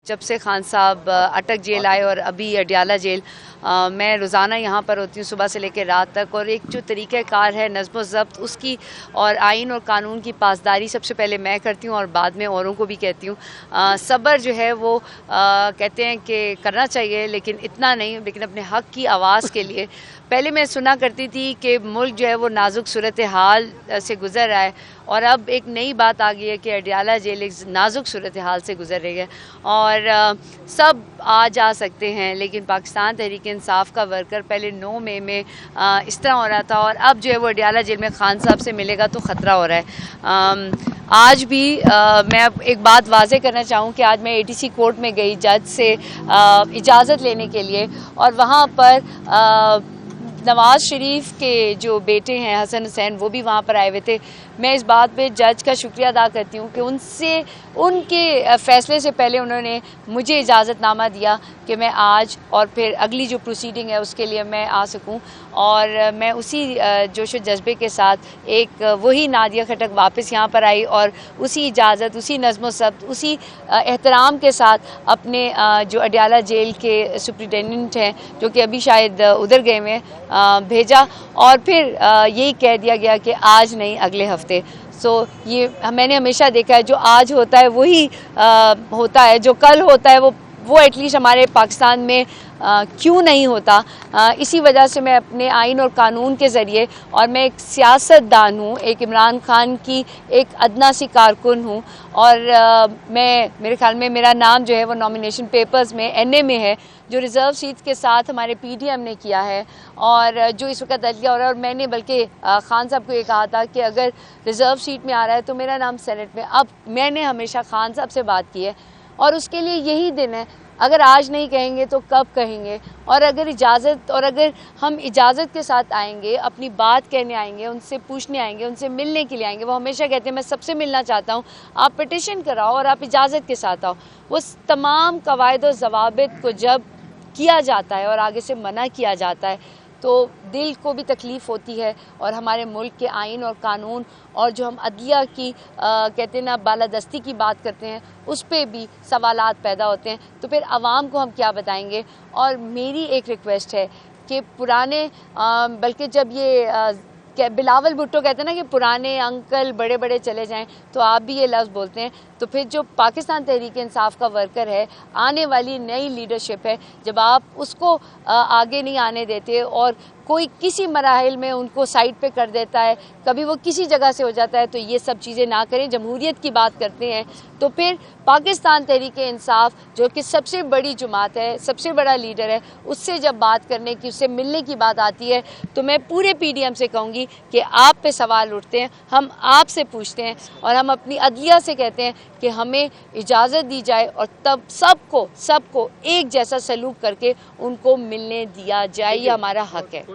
जब से खान साहब अटक जेल आए और अभी अडियाला जेल, मैं रोज़ाना यहाँ पर होती हूँ सुबह से लेकर रात तक। और एक जो तरीक़ाकार है नज़्म ज़ब्त उसकी और आइन और कानून की पासदारी सबसे पहले मैं करती हूँ और बाद में औरों को भी कहती हूँ। सब्र जो है वो कहते हैं कि करना चाहिए, लेकिन इतना नहीं। लेकिन अपने हक़ की आवाज़ के लिए पहले मैं सुना करती थी कि मुल्क जो है वो नाजुक सूरत हाल से गुज़र रहा है, और अब एक नई बात आ गई है कि अडियाला जेल एक नाजुक सूरत हाल से गुज़र रही है और सब आ जा सकते हैं। लेकिन पाकिस्तान तहरीक इंसाफ का वर्कर पहले 9 मई में इस तरह हो रहा था, और अब जो है वो अडियाला जेल में खान साहब से मिलेगा तो ख़तरा हो रहा है। आज भी मैं अब एक बात वाज़े करना चाहूँ कि आज मैं ATC कोर्ट में गई जज से इजाज़त लेने के लिए, और वहाँ पर नवाज़ शरीफ के जो बेटे हैं हसन हुसैन वो भी वहाँ पर आए हुए थे। मैं इस बात पे जज का शुक्रिया अदा करती हूँ कि उनके फ़ैसले से पहले उन्होंने मुझे इजाज़तनामा दिया कि मैं आज और फिर अगली जो प्रोसीडिंग है उसके लिए मैं आ सकूँ। और मैं उसी जोश व जज्बे के साथ एक वही नादिया खटक वापस यहाँ पर आई, और उसी इजाज़त, उसी नज़्म ज़ब्त, उसी एहतराम के साथ अपने जो अडियाला जेल के सुप्रिटेंडेंट हैं जो कि अभी शायद उधर गए हुए भेजा, और फिर यही कह दिया गया कि आज नहीं अगले हफ्ते। ये मैंने हमेशा देखा है, जो आज होता है वही होता है, जो कल होता है वो एटलीस्ट हमारे पाकिस्तान में क्यों नहीं होता। इसी वजह से मैं अपने आइन और कानून के ज़रिए, और मैं एक सियासतदान हूँ, एक इमरान खान की एक अदना सी कारकुन हूँ, और मेरे ख्याल में मेरा नाम जो है वो नॉमिनेशन पेपर्स में NA में है, जो रिज़र्व सीट के साथ हमारे PDM ने किया है, और जो इस वक्त अदलिया हो रहा है। और मैंने बल्कि खान साहब को ये कहा था कि अगर रिज़र्व सीट में आ रहा है तो मेरा नाम सेनेट में। अब मैंने हमेशा खान साहब से बात की है, और उसके लिए यही दिन है। अगर आज नहीं कहेंगे तो कब कहेंगे? और अगर हम इजाज़त के साथ आएंगे, अपनी बात कहने आएंगे, उनसे पूछने आएंगे, उनसे मिलने के लिए आएंगे। वो हमेशा कहते हैं मैं सबसे मिलना चाहता हूँ, आप पिटिशन कराओ और आप इजाज़त के साथ आओ। वो तमाम कवायद और ज़वाबित को जब किया जाता है और आगे से मना किया जाता है तो दिल को भी तकलीफ़ होती है, और हमारे मुल्क के आइन और कानून और जो हम अदलिया की कहते हैं ना बालादस्ती की बात करते हैं, उस पर भी सवालात पैदा होते हैं। तो फिर आवाम को हम क्या बताएंगे? और मेरी एक रिक्वेस्ट है कि पुराने बल्कि जब ये बिलावल भुट्टो कहते हैं ना कि पुराने अंकल बड़े बड़े चले जाएं, तो आप भी ये लफ्ज़ बोलते हैं। तो फिर जो पाकिस्तान तहरीक इंसाफ का वर्कर है, आने वाली नई लीडरशिप है, जब आप उसको आगे नहीं आने देते और कोई किसी मराहिल में उनको साइड पे कर देता है, कभी वो किसी जगह से हो जाता है, तो ये सब चीज़ें ना करें। जमहूरियत की बात करते हैं तो फिर पाकिस्तान तहरीक इंसाफ जो कि सबसे बड़ी जमात है, सबसे बड़ा लीडर है, उससे जब बात करने की, उससे मिलने की बात आती है, तो मैं पूरे PDM से कहूँगी कि आप पे सवाल उठते हैं, हम आपसे पूछते हैं, और हम अपनी अदलिया से कहते हैं कि हमें इजाज़त दी जाए, और तब सबको एक जैसा सलूक करके उनको मिलने दिया जाए। ये हमारा हक़ है।